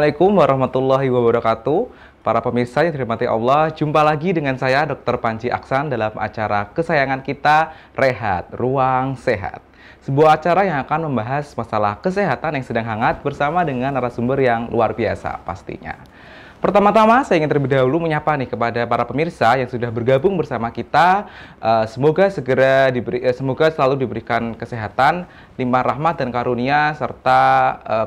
Assalamualaikum warahmatullahi wabarakatuh. Para pemirsa yang dirahmati Allah, jumpa lagi dengan saya Dr. Panji Aksan dalam acara kesayangan kita, Rehat Ruang Sehat. Sebuah acara yang akan membahas masalah kesehatan yang sedang hangat bersama dengan narasumber yang luar biasa pastinya. Pertama-tama saya ingin terlebih dahulu menyapa nih kepada para pemirsa yang sudah bergabung bersama kita. Semoga selalu diberikan kesehatan, limpah rahmat dan karunia serta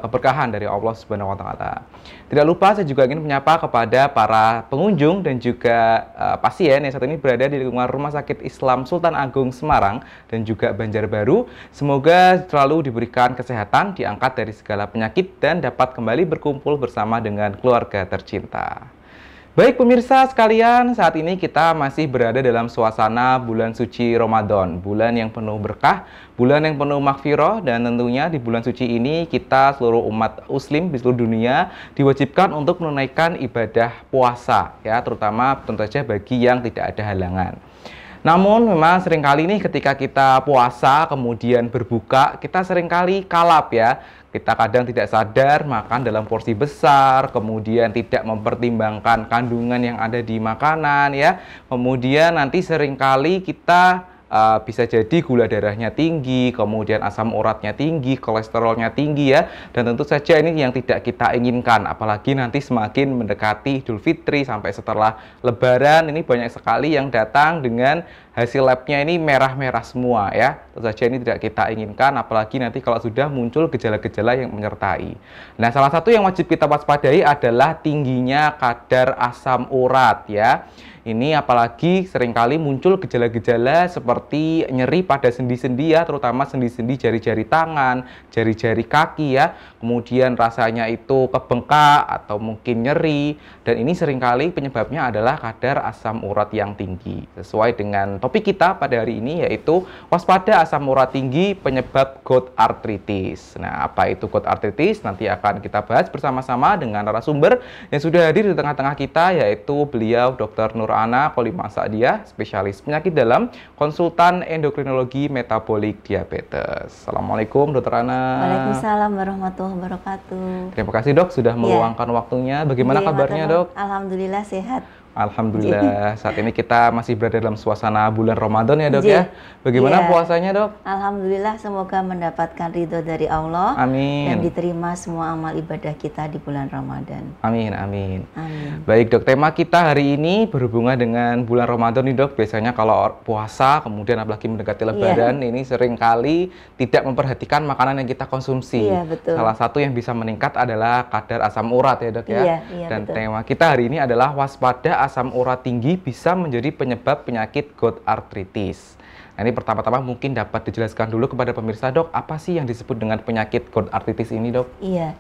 keberkahan dari Allah Subhanahu wa taala. Tidak lupa saya juga ingin menyapa kepada para pengunjung dan juga pasien yang saat ini berada di lingkungan Rumah Sakit Islam Sultan Agung Semarang dan juga Banjarbaru. Semoga selalu diberikan kesehatan, diangkat dari segala penyakit dan dapat kembali berkumpul bersama dengan keluarga tercinta. Baik pemirsa sekalian, saat ini kita masih berada dalam suasana bulan suci Ramadan, bulan yang penuh berkah, bulan yang penuh maghfirah, dan tentunya di bulan suci ini kita seluruh umat muslim di seluruh dunia diwajibkan untuk menunaikan ibadah puasa ya, terutama tentu saja bagi yang tidak ada halangan. Namun memang seringkali nih ketika kita puasa kemudian berbuka, kita seringkali kalap ya. Kita kadang tidak sadar makan dalam porsi besar, kemudian tidak mempertimbangkan kandungan yang ada di makanan ya. Kemudian nanti seringkali kita bisa jadi gula darahnya tinggi, kemudian asam uratnya tinggi, kolesterolnya tinggi ya. Dan tentu saja ini yang tidak kita inginkan, apalagi nanti semakin mendekati Idul Fitri sampai setelah Lebaran, ini banyak sekali yang datang dengan hasil labnya ini merah-merah semua ya. Tentu saja ini tidak kita inginkan, apalagi nanti kalau sudah muncul gejala-gejala yang menyertai. Nah, salah satu yang wajib kita waspadai adalah tingginya kadar asam urat ya. Ini apalagi seringkali muncul gejala-gejala seperti nyeri pada sendi-sendi ya, terutama sendi-sendi jari-jari tangan, jari-jari kaki ya. Kemudian rasanya itu kebengkak atau mungkin nyeri. Dan ini seringkali penyebabnya adalah kadar asam urat yang tinggi. Sesuai dengan topik kita pada hari ini yaitu waspada asam urat tinggi penyebab gout arthritis. Nah, apa itu gout arthritis? Nanti akan kita bahas bersama-sama dengan narasumber yang sudah hadir di tengah-tengah kita, yaitu beliau Dr. Nur Ana Kholimah Sa'diyah, spesialis penyakit dalam, konsultan endokrinologi metabolik diabetes. Assalamualaikum Dr. Ana. Waalaikumsalam warahmatullahi wabarakatuh. Terima kasih dok sudah meluangkan waktunya. Bagaimana kabarnya dok? Alhamdulillah sehat. Alhamdulillah, saat ini kita masih berada dalam suasana bulan Ramadan ya dok ya. Bagaimana puasanya dok? Alhamdulillah, semoga mendapatkan ridho dari Allah. Amin. Dan diterima semua amal ibadah kita di bulan Ramadan. Amin, amin. Baik dok, tema kita hari ini berhubungan dengan bulan Ramadan nih dok. Biasanya kalau puasa, kemudian apalagi mendekati Lebaran, ini seringkali tidak memperhatikan makanan yang kita konsumsi. Iya, betul. Salah satu yang bisa meningkat adalah kadar asam urat ya dok ya. Iya, Dan betul. tema kita hari ini adalah waspada asam urat tinggi bisa menjadi penyebab penyakit gout arthritis. Nah, ini pertama-tama mungkin dapat dijelaskan dulu kepada pemirsa dok, apa sih yang disebut dengan penyakit gout arthritis ini dok? Iya,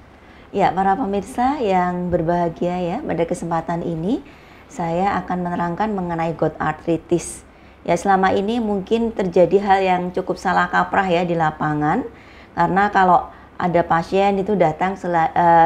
ya para pemirsa yang berbahagia ya, pada kesempatan ini saya akan menerangkan mengenai gout arthritis. Ya, selama ini mungkin terjadi hal yang cukup salah kaprah ya di lapangan, karena kalau ada pasien itu datang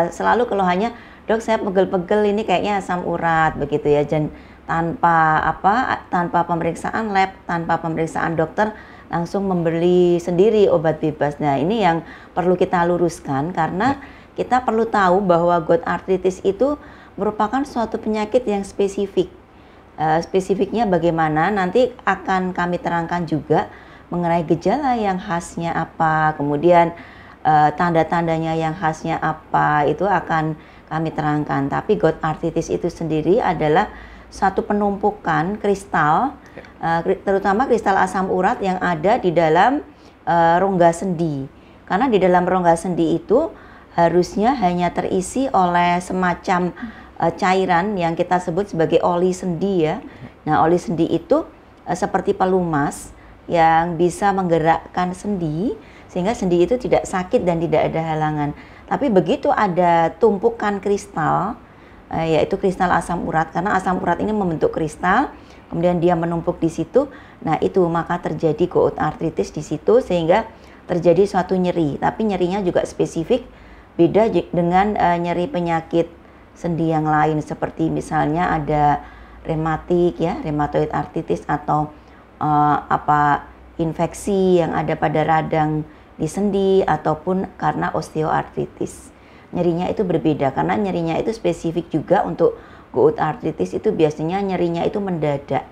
selalu keluhannya, dok saya pegel-pegel ini kayaknya asam urat begitu ya, dan tanpa pemeriksaan lab, tanpa pemeriksaan dokter langsung membeli sendiri obat bebas. Nah, ini yang perlu kita luruskan karena kita perlu tahu bahwa gout arthritis itu merupakan suatu penyakit yang spesifik. Spesifiknya bagaimana nanti akan kami terangkan juga mengenai gejala yang khasnya apa, kemudian tanda-tandanya yang khasnya apa, itu akan kami terangkan. Tapi gout arthritis itu sendiri adalah satu penumpukan kristal, terutama kristal asam urat yang ada di dalam rongga sendi. Karena di dalam rongga sendi itu harusnya hanya terisi oleh semacam cairan yang kita sebut sebagai oli sendi ya. Nah, oli sendi itu seperti pelumas yang bisa menggerakkan sendi sehingga sendi itu tidak sakit dan tidak ada halangan. Tapi begitu ada tumpukan kristal, yaitu kristal asam urat, karena asam urat ini membentuk kristal, kemudian dia menumpuk di situ. Nah, itu maka terjadi gout arthritis di situ sehingga terjadi suatu nyeri. Tapi nyerinya juga spesifik, beda dengan nyeri penyakit sendi yang lain seperti misalnya ada rematik ya, rheumatoid arthritis atau infeksi yang ada pada radang di sendi ataupun karena osteoartritis. nyerinya itu berbeda karena nyerinya itu spesifik juga untuk gout arthritis itu biasanya nyerinya itu mendadak,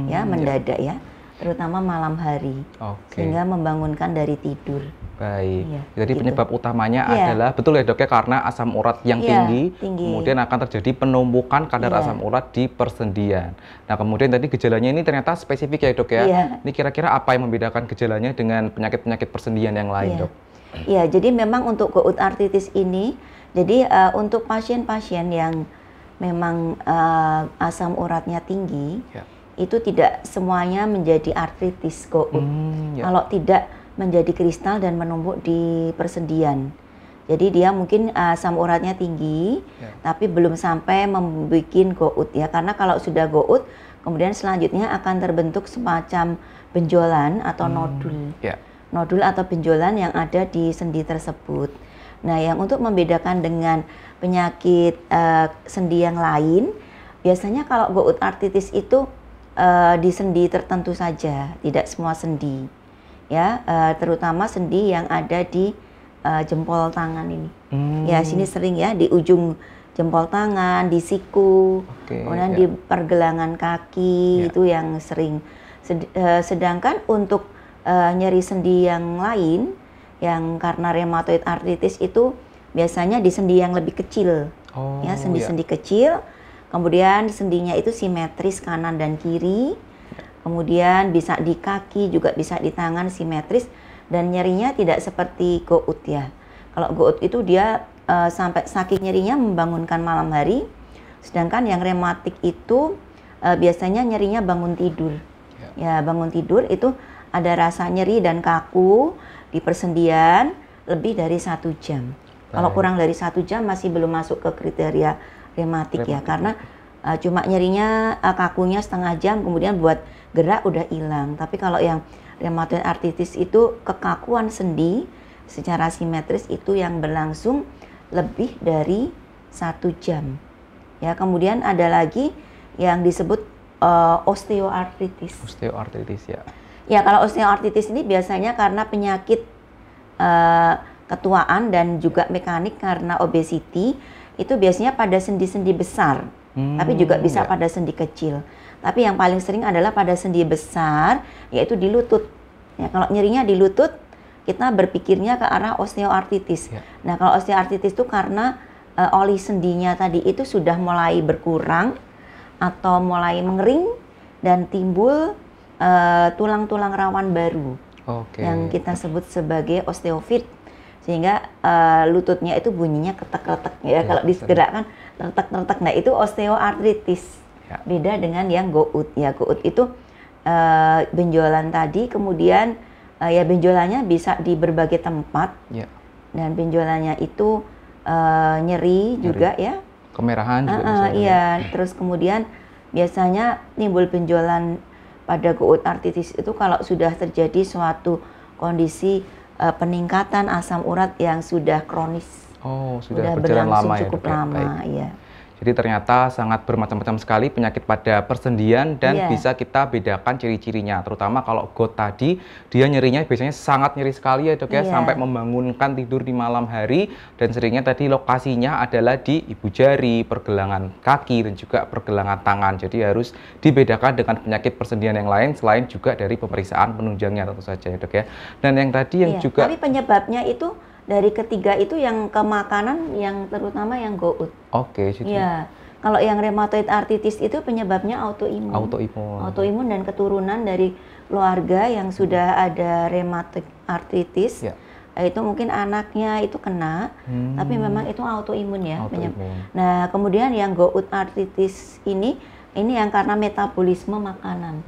ya mendadak ya, terutama malam hari, sehingga membangunkan dari tidur. Baik, jadi gitu. Penyebab utamanya adalah, betul ya dok ya, karena asam urat yang tinggi, kemudian akan terjadi penumpukan kadar asam urat di persendian. Nah kemudian tadi gejalanya ini ternyata spesifik ya dok ya, ini kira-kira apa yang membedakan gejalanya dengan penyakit-penyakit persendian yang lain dok? Iya, jadi memang untuk gout arthritis ini, jadi untuk pasien-pasien yang memang asam uratnya tinggi, itu tidak semuanya menjadi artritis gout. Kalau tidak menjadi kristal dan menumpuk di persendian. Jadi dia mungkin asam uratnya tinggi, tapi belum sampai membuat gout ya. Karena kalau sudah gout, kemudian selanjutnya akan terbentuk semacam benjolan atau nodul. Nodul atau benjolan yang ada di sendi tersebut. Nah, yang untuk membedakan dengan penyakit sendi yang lain, biasanya kalau gout arthritis itu di sendi tertentu saja, tidak semua sendi. Ya, terutama sendi yang ada di jempol tangan ini. Ya, sini sering ya, di ujung jempol tangan, di siku, kemudian di pergelangan kaki, itu yang sering. Sedangkan untuk nyeri sendi yang lain, yang karena rheumatoid arthritis itu biasanya di sendi yang lebih kecil. Ya, sendi-sendi kecil, kemudian sendinya itu simetris kanan dan kiri. Kemudian bisa di kaki, juga bisa di tangan simetris, dan nyerinya tidak seperti gout ya. Kalau gout itu dia sampai sakit nyerinya membangunkan malam hari, sedangkan yang rematik itu biasanya nyerinya bangun tidur. Ya, bangun tidur itu ada rasa nyeri dan kaku di persendian lebih dari 1 jam. Kalau kurang dari 1 jam masih belum masuk ke kriteria rematik ya, karena cuma nyerinya kakunya setengah jam, kemudian buat gerak udah hilang. Tapi kalau yang rheumatoid arthritis itu kekakuan sendi secara simetris itu yang berlangsung lebih dari 1 jam. Ya, kemudian ada lagi yang disebut osteoartritis. Osteoartritis ya. Ya, kalau osteoartritis ini biasanya karena penyakit ketuaan dan juga mekanik karena obesity, itu biasanya pada sendi-sendi besar. Tapi juga bisa pada sendi kecil. Tapi yang paling sering adalah pada sendi besar, yaitu di lutut. Ya, kalau nyerinya di lutut, kita berpikirnya ke arah osteoartritis. Nah, kalau osteoartritis itu karena oli sendinya tadi itu sudah mulai berkurang atau mulai mengering dan timbul tulang-tulang rawan baru yang kita sebut sebagai osteofit. Sehingga lututnya itu bunyinya ketek-ketek ya, kalau digerakkan retak-retak. Nah, itu osteoartritis. Beda dengan yang gout. Ya, gout itu benjolan tadi, kemudian ya benjolannya bisa di berbagai tempat. Dan benjolannya itu nyeri juga ya. Kemerahan juga iya, terus kemudian biasanya timbul benjolan pada gout arthritis itu kalau sudah terjadi suatu kondisi peningkatan asam urat yang sudah kronis. Sudah berjalan berlangsung lama cukup lama, ya. Jadi ternyata sangat bermacam-macam sekali penyakit pada persendian dan bisa kita bedakan ciri-cirinya. Terutama kalau gout tadi, dia nyerinya biasanya sangat nyeri sekali ya dok ya, sampai membangunkan tidur di malam hari. Dan seringnya tadi lokasinya adalah di ibu jari, pergelangan kaki, dan juga pergelangan tangan. Jadi harus dibedakan dengan penyakit persendian yang lain, selain juga dari pemeriksaan penunjangnya tentu saja ya dok ya. Dan yang tadi yang juga... Tapi penyebabnya itu... Dari ketiga itu yang ke makanan, yang terutama yang gout. Ya, kalau yang rheumatoid arthritis itu penyebabnya autoimun. Autoimun dan keturunan dari keluarga yang sudah ada rheumatoid arthritis. Itu mungkin anaknya itu kena, tapi memang itu autoimun ya. Nah, kemudian yang gout arthritis ini yang karena metabolisme makanan.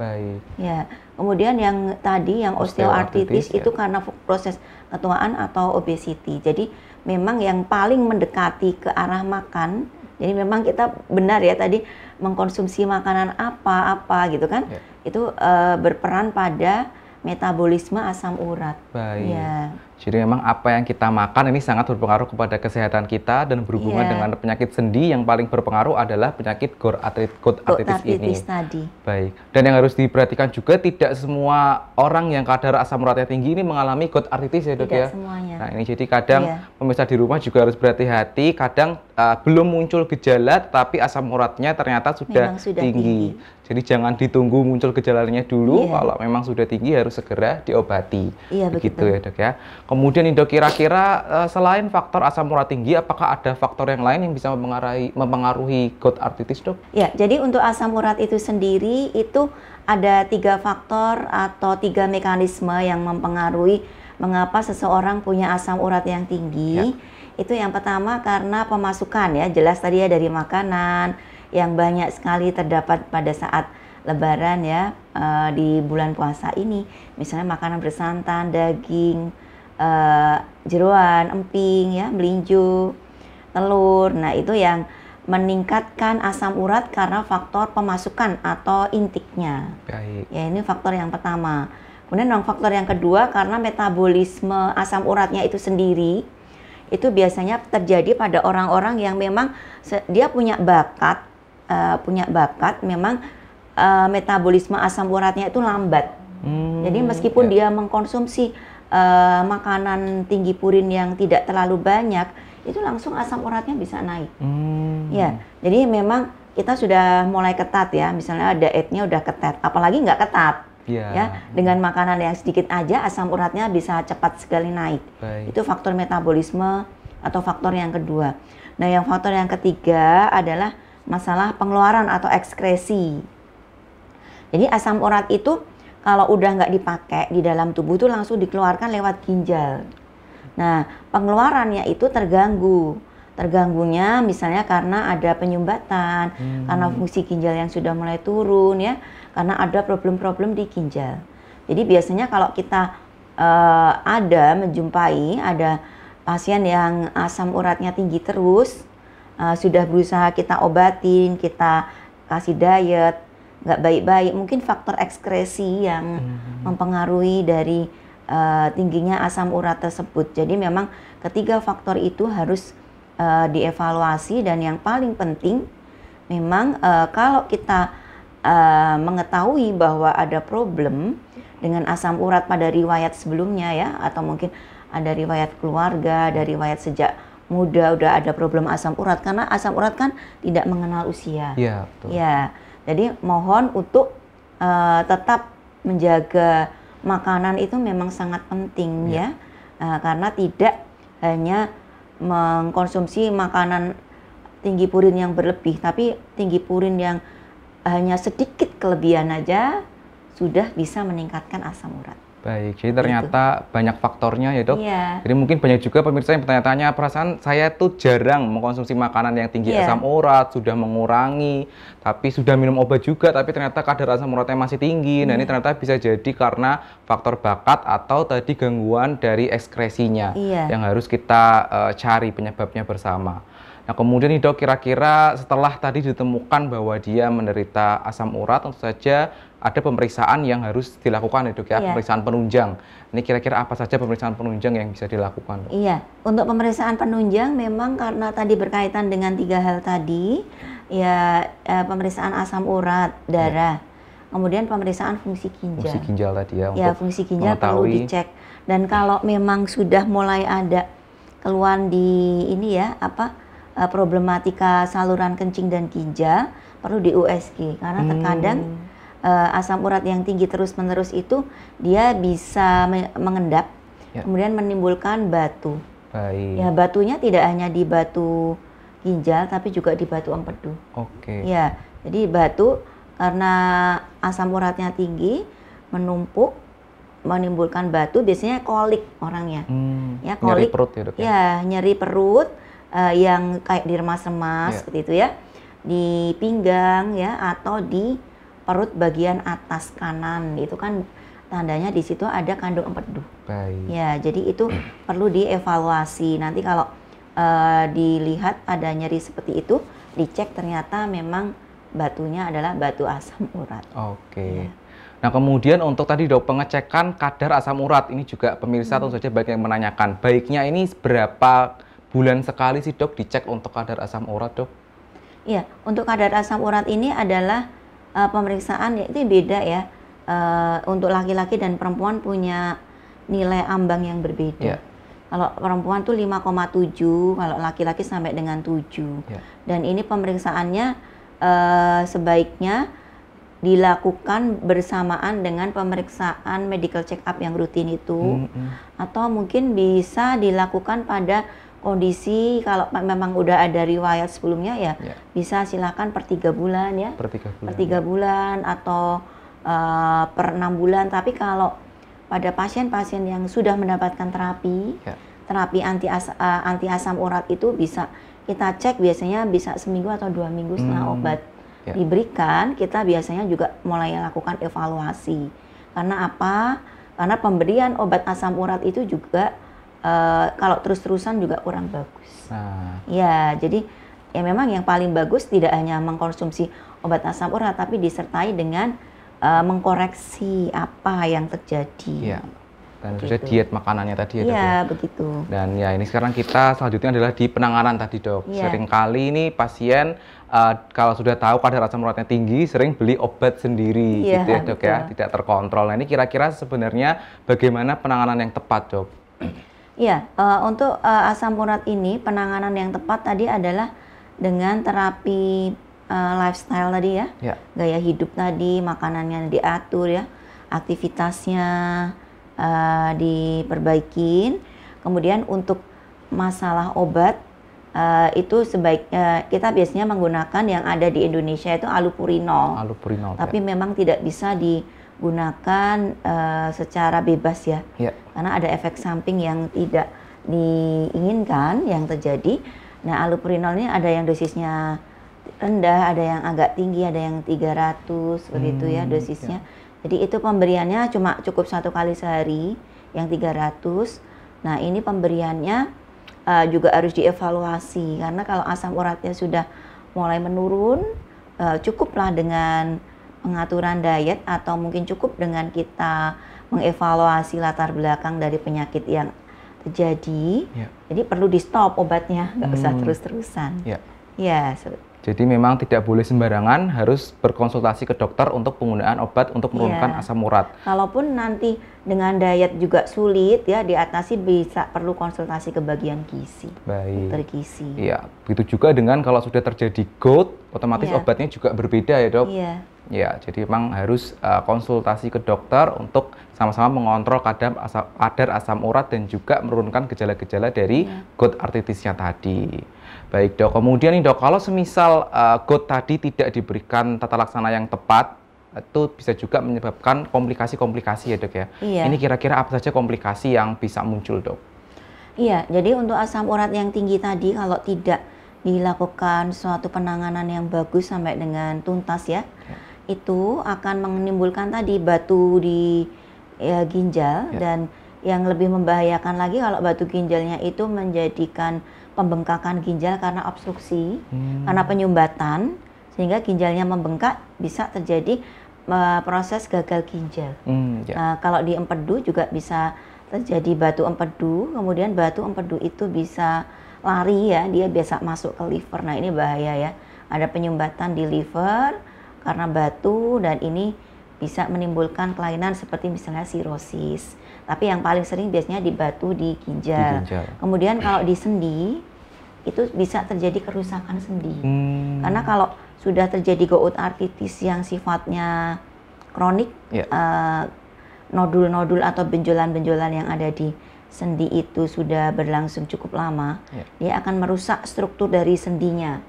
Ya, kemudian yang tadi yang osteoartritis itu karena proses ketuaan atau obesity. Jadi memang yang paling mendekati ke arah makan. Jadi memang kita benar ya tadi mengkonsumsi makanan apa gitu kan. Itu berperan pada metabolisme asam urat. Baik. Ya. Jadi memang apa yang kita makan ini sangat berpengaruh kepada kesehatan kita dan berhubungan dengan penyakit sendi. Yang paling berpengaruh adalah penyakit gout arthritis ini. Tadi. Baik. Dan yang harus diperhatikan juga tidak semua orang yang kadar asam uratnya tinggi ini mengalami gout arthritis ya Dok ya. Semuanya. Nah ini jadi kadang pemirsa di rumah juga harus berhati-hati. Kadang belum muncul gejala tapi asam uratnya ternyata sudah tinggi. Jadi jangan ditunggu muncul gejalanya dulu. Kalau memang sudah tinggi harus segera diobati. Begitu ya Dok ya. Kemudian nih Dok, kira-kira selain faktor asam urat tinggi, apakah ada faktor yang lain yang bisa mempengaruhi gout arthritis Dok? Ya, jadi untuk asam urat itu sendiri itu ada 3 faktor atau 3 mekanisme yang mempengaruhi mengapa seseorang punya asam urat yang tinggi. Itu yang pertama karena pemasukan ya, jelas tadi ya dari makanan yang banyak sekali terdapat pada saat Lebaran ya, di bulan puasa ini. Misalnya makanan bersantan, daging, jeroan, emping ya, melinjo, telur. Nah, itu yang meningkatkan asam urat karena faktor pemasukan atau intiknya. Baik. Ya, ini faktor yang pertama. Kemudian faktor yang kedua karena metabolisme asam uratnya itu sendiri itu biasanya terjadi pada orang-orang yang memang dia punya bakat memang metabolisme asam uratnya itu lambat. Jadi meskipun dia mengkonsumsi makanan tinggi purin yang tidak terlalu banyak, itu langsung asam uratnya bisa naik. Ya, jadi memang kita sudah mulai ketat ya, misalnya dietnya udah ketat, apalagi nggak ketat. Ya, dengan makanan yang sedikit aja asam uratnya bisa cepat sekali naik. Itu faktor metabolisme atau faktor yang kedua. Nah, yang faktor yang ketiga adalah masalah pengeluaran atau ekskresi. Jadi asam urat itu kalau udah nggak dipakai di dalam tubuh itu langsung dikeluarkan lewat ginjal. Nah, pengeluarannya itu terganggu. Terganggunya misalnya karena ada penyumbatan, karena fungsi ginjal yang sudah mulai turun ya, karena ada problem-problem di ginjal. Jadi biasanya kalau kita menjumpai ada pasien yang asam uratnya tinggi terus, sudah berusaha kita obatin, kita kasih diet, nggak baik-baik, mungkin faktor ekskresi yang mempengaruhi dari tingginya asam urat tersebut. Jadi memang ketiga faktor itu harus dievaluasi dan yang paling penting memang kalau kita mengetahui bahwa ada problem dengan asam urat pada riwayat sebelumnya ya, atau mungkin ada riwayat keluarga, ada riwayat sejak muda udah ada problem asam urat, karena asam urat kan tidak mengenal usia. Iya, betul. Ya, jadi mohon untuk tetap menjaga makanan itu memang sangat penting ya, karena tidak hanya mengkonsumsi makanan tinggi purin yang berlebih, tapi tinggi purin yang hanya sedikit kelebihan aja sudah bisa meningkatkan asam urat. Baik, jadi ternyata banyak faktornya ya Dok. Jadi mungkin banyak juga pemirsa yang bertanya-tanya, perasaan saya tuh jarang mengkonsumsi makanan yang tinggi asam urat, sudah mengurangi, tapi sudah minum obat juga, tapi ternyata kadar asam uratnya masih tinggi. Nah ini ternyata bisa jadi karena faktor bakat atau tadi gangguan dari ekskresinya yang harus kita cari penyebabnya bersama. Nah kemudian nih Dok, kira-kira setelah tadi ditemukan bahwa dia menderita asam urat, tentu saja ada pemeriksaan yang harus dilakukan ya Dok ya, pemeriksaan penunjang. Ini kira-kira apa saja pemeriksaan penunjang yang bisa dilakukan Dok? Iya, untuk pemeriksaan penunjang memang karena tadi berkaitan dengan 3 hal tadi, ya pemeriksaan asam urat, darah, kemudian pemeriksaan fungsi ginjal. Fungsi ginjal tadi ya, ya fungsi ginjal perlu dicek. Dan kalau memang sudah mulai ada keluhan di ini ya, problematika saluran kencing dan ginjal, perlu di USG karena terkadang asam urat yang tinggi terus-menerus itu dia bisa mengendap, kemudian menimbulkan batu. Ya, batunya tidak hanya di batu ginjal tapi juga di batu empedu. Ya, jadi batu karena asam uratnya tinggi menumpuk menimbulkan batu, biasanya kolik orangnya. Ya, kolik. Nyeri perut ya Dok? Ya, nyeri perut yang kayak diremas-remas seperti itu ya, di pinggang ya, atau di perut bagian atas kanan, itu kan tandanya di situ ada kandung empedu. Ya, jadi itu perlu dievaluasi. Nanti kalau dilihat ada nyeri seperti itu, dicek ternyata memang batunya adalah batu asam urat. Nah, kemudian untuk tadi dok, pengecekan kadar asam urat, ini juga pemirsa tentu saja banyak yang menanyakan. Baiknya ini berapa bulan sekali sih dok dicek untuk kadar asam urat dok? Iya, untuk kadar asam urat ini adalah pemeriksaan itu beda ya. Untuk laki-laki dan perempuan punya nilai ambang yang berbeda. Yeah. Kalau perempuan tuh 5,7, kalau laki-laki sampai dengan 7. Yeah. Dan ini pemeriksaannya sebaiknya dilakukan bersamaan dengan pemeriksaan medical check up yang rutin itu. Atau mungkin bisa dilakukan pada kondisi kalau memang udah ada riwayat sebelumnya ya, bisa silakan per 3 bulan ya. Per 3 bulan. Per 3 bulan atau per 6 bulan. Tapi kalau pada pasien-pasien yang sudah mendapatkan terapi, terapi anti asam urat itu bisa kita cek biasanya bisa seminggu atau 2 minggu setelah obat diberikan, kita biasanya juga mulai lakukan evaluasi. Karena apa? Karena pemberian obat asam urat itu juga kalau terus-terusan juga kurang bagus. Ya, jadi ya memang yang paling bagus tidak hanya mengkonsumsi obat asam urat, tapi disertai dengan mengkoreksi apa yang terjadi. Ya. Dan sudah diet makanannya tadi ya dok. Iya, begitu. Dan ya ini sekarang kita selanjutnya adalah di penanganan tadi dok. Seringkali ini pasien kalau sudah tahu kadar asam uratnya tinggi, sering beli obat sendiri gitu ya dok ya, tidak terkontrol. Nah ini kira-kira sebenarnya bagaimana penanganan yang tepat dok? Iya, untuk asam urat ini penanganan yang tepat tadi adalah dengan terapi lifestyle tadi ya, gaya hidup tadi, makanannya diatur ya, aktivitasnya diperbaikin. Kemudian untuk masalah obat itu sebaiknya kita biasanya menggunakan yang ada di Indonesia itu allopurinol. Tapi memang tidak bisa digunakan secara bebas ya, karena ada efek samping yang tidak diinginkan yang terjadi. Nah, allopurinol ini ada yang dosisnya rendah, ada yang agak tinggi, ada yang 300 begitu ya dosisnya. Jadi itu pemberiannya cuma cukup 1 kali sehari, yang 300. Nah ini pemberiannya juga harus dievaluasi, karena kalau asam uratnya sudah mulai menurun, cukuplah dengan pengaturan diet atau mungkin cukup dengan kita mengevaluasi latar belakang dari penyakit yang terjadi. Jadi perlu di stop obatnya, nggak usah terus-terusan. Jadi memang tidak boleh sembarangan, harus berkonsultasi ke dokter untuk penggunaan obat untuk menurunkan asam urat. Kalaupun nanti dengan diet juga sulit ya diatasi, bisa perlu konsultasi ke bagian gizi. Dokter gizi. Iya, begitu juga dengan kalau sudah terjadi GOUT, otomatis obatnya juga berbeda ya dok. Ya, jadi memang harus konsultasi ke dokter untuk sama-sama mengontrol kadar asam urat dan juga menurunkan gejala-gejala dari GOUT arthritis-nya tadi. Baik dok, kemudian nih dok, kalau semisal GOUT tadi tidak diberikan tata laksana yang tepat, itu bisa juga menyebabkan komplikasi-komplikasi ya dok ya. Ini kira-kira apa saja komplikasi yang bisa muncul dok? Iya, jadi untuk asam urat yang tinggi tadi kalau tidak dilakukan suatu penanganan yang bagus sampai dengan tuntas ya, itu akan menimbulkan tadi batu di ginjal. Dan yang lebih membahayakan lagi kalau batu ginjalnya itu menjadikan pembengkakan ginjal karena obstruksi, karena penyumbatan, sehingga ginjalnya membengkak, bisa terjadi proses gagal ginjal. Kalau di empedu juga bisa terjadi batu empedu, kemudian batu empedu itu bisa lari ya, dia biasa masuk ke liver. Nah ini bahaya ya, ada penyumbatan di liver karena batu, dan ini bisa menimbulkan kelainan seperti misalnya sirosis. Tapi yang paling sering biasanya di batu di ginjal. Kemudian kalau di sendi, itu bisa terjadi kerusakan sendi. Karena kalau sudah terjadi gout arthritis yang sifatnya kronik, nodul-nodul atau benjolan-benjolan yang ada di sendi itu sudah berlangsung cukup lama, dia akan merusak struktur dari sendinya.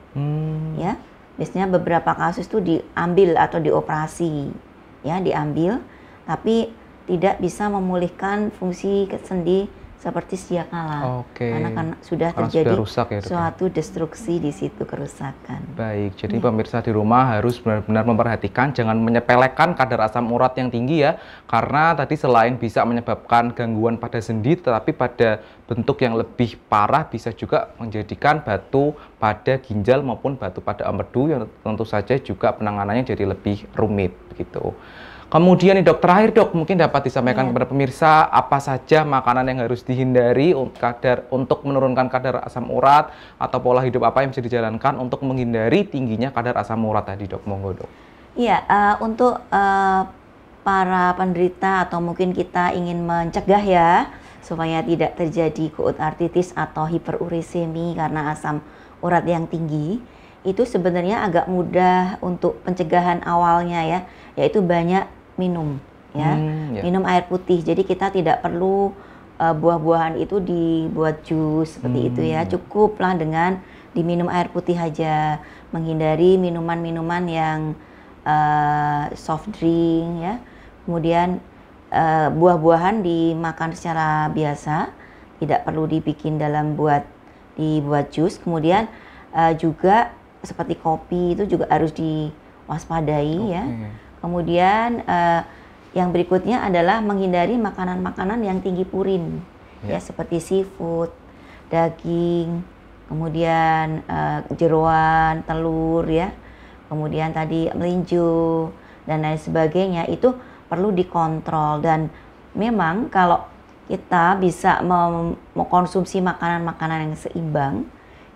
Ya, biasanya beberapa kasus itu diambil atau dioperasi, ya diambil, tapi tidak bisa memulihkan fungsi sendi seperti sedia kala. Karena sudah terjadi rusak, ya, suatu destruksi di situ, kerusakan. Baik, jadi pemirsa di rumah harus benar-benar memperhatikan, jangan menyepelekan kadar asam urat yang tinggi ya, karena tadi selain bisa menyebabkan gangguan pada sendi, tetapi pada bentuk yang lebih parah bisa juga menjadikan batu pada ginjal maupun batu pada empedu yang tentu saja juga penanganannya jadi lebih rumit begitu. Kemudian nih dok, terakhir dok, mungkin dapat disampaikan Iya. kepada pemirsa apa saja makanan yang harus dihindari untuk menurunkan kadar asam urat, atau pola hidup apa yang bisa dijalankan untuk menghindari tingginya kadar asam urat tadi dok, monggo dok. Iya, untuk para penderita atau mungkin kita ingin mencegah ya supaya tidak terjadi gout-artritis atau hiperuricemi karena asam urat yang tinggi, itu sebenarnya agak mudah untuk pencegahan awalnya ya, yaitu banyak minum ya. Ya. Minum air putih. Jadi kita tidak perlu buah-buahan itu dibuat jus seperti itu ya. Cukuplah dengan diminum air putih aja, menghindari minuman-minuman yang soft drink ya. Kemudian buah-buahan dimakan secara biasa, tidak perlu dibikin dibuat jus. Kemudian juga seperti kopi itu juga harus diwaspadai ya. Kemudian yang berikutnya adalah menghindari makanan-makanan yang tinggi purin ya, seperti seafood, daging, kemudian jeroan, telur ya. Kemudian tadi melinjo dan lain sebagainya itu perlu dikontrol. Dan memang kalau kita bisa mengkonsumsi makanan-makanan yang seimbang,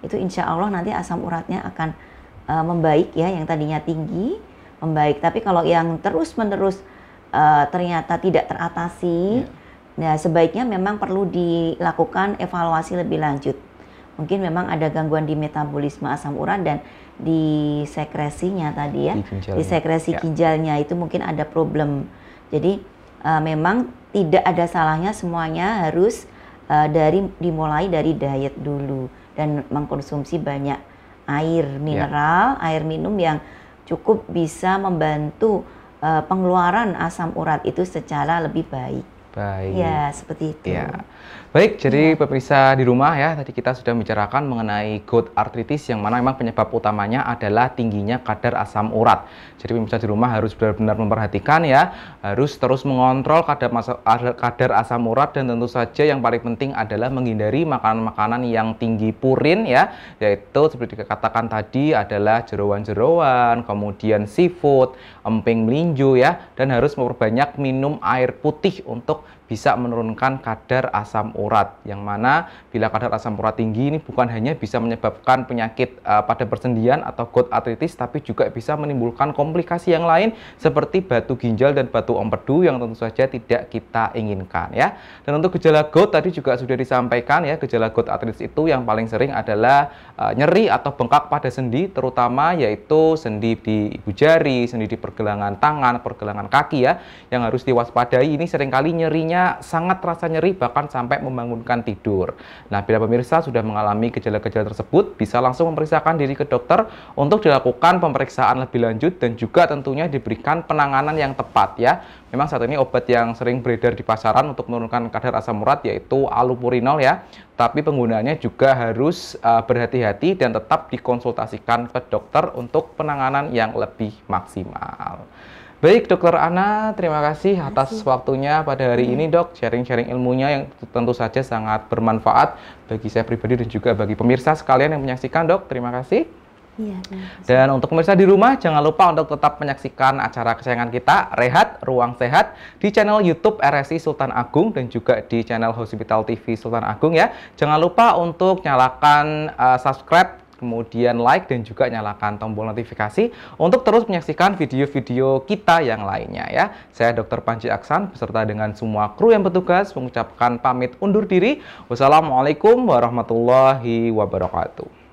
itu insya Allah nanti asam uratnya akan membaik ya, yang tadinya tinggi membaik. Tapi kalau yang terus-menerus ternyata tidak teratasi, nah sebaiknya memang perlu dilakukan evaluasi lebih lanjut. Mungkin memang ada gangguan di metabolisme asam urat dan di sekresinya tadi ya, di sekresi ginjalnya itu mungkin ada problem. Jadi memang tidak ada salahnya, semuanya harus dimulai dari diet dulu dan mengkonsumsi banyak air mineral, air minum yang cukup bisa membantu pengeluaran asam urat itu secara lebih baik. Baik. Ya, seperti itu. Ya. Baik, jadi pemirsa di rumah ya, tadi kita sudah membicarakan mengenai gout arthritis yang mana memang penyebab utamanya adalah tingginya kadar asam urat. Jadi pemirsa di rumah harus benar-benar memperhatikan ya, harus terus mengontrol kadar asam urat, dan tentu saja yang paling penting adalah menghindari makanan-makanan yang tinggi purin ya, yaitu seperti dikatakan tadi adalah jeroan-jeroan, kemudian seafood, emping melinjo ya, dan harus memperbanyak minum air putih untuk bisa menurunkan kadar asam urat, yang mana bila kadar asam urat tinggi ini bukan hanya bisa menyebabkan penyakit pada persendian atau gout arthritis, tapi juga bisa menimbulkan komplikasi yang lain seperti batu ginjal dan batu empedu yang tentu saja tidak kita inginkan ya. Dan untuk gejala gout tadi juga sudah disampaikan ya, gejala gout arthritis itu yang paling sering adalah nyeri atau bengkak pada sendi, terutama yaitu sendi di ibu jari, sendi di pergelangan tangan, pergelangan kaki ya, yang harus diwaspadai. Ini seringkali nyerinya sangat terasa nyeri bahkan sampai membangunkan tidur. Nah, bila pemirsa sudah mengalami gejala-gejala tersebut, bisa langsung memeriksakan diri ke dokter untuk dilakukan pemeriksaan lebih lanjut dan juga tentunya diberikan penanganan yang tepat ya. Memang saat ini obat yang sering beredar di pasaran untuk menurunkan kadar asam urat yaitu allopurinol ya. Tapi penggunaannya juga harus berhati-hati dan tetap dikonsultasikan ke dokter untuk penanganan yang lebih maksimal. Baik, Dokter Ana, terima kasih atas waktunya pada hari ini, Dok. Sharing-sharing ilmunya yang tentu saja sangat bermanfaat bagi saya pribadi dan juga bagi pemirsa sekalian yang menyaksikan, Dok. Terima kasih. Iya, dan untuk pemirsa di rumah, jangan lupa untuk tetap menyaksikan acara kesayangan kita, Rehat Ruang Sehat, di channel YouTube RSI Sultan Agung dan juga di channel Hospital TV Sultan Agung ya. Jangan lupa untuk nyalakan subscribe, kemudian like dan juga nyalakan tombol notifikasi untuk terus menyaksikan video-video kita yang lainnya ya. Saya Dr. Panji Aksan beserta dengan semua kru yang bertugas mengucapkan pamit undur diri. Wassalamualaikum warahmatullahi wabarakatuh.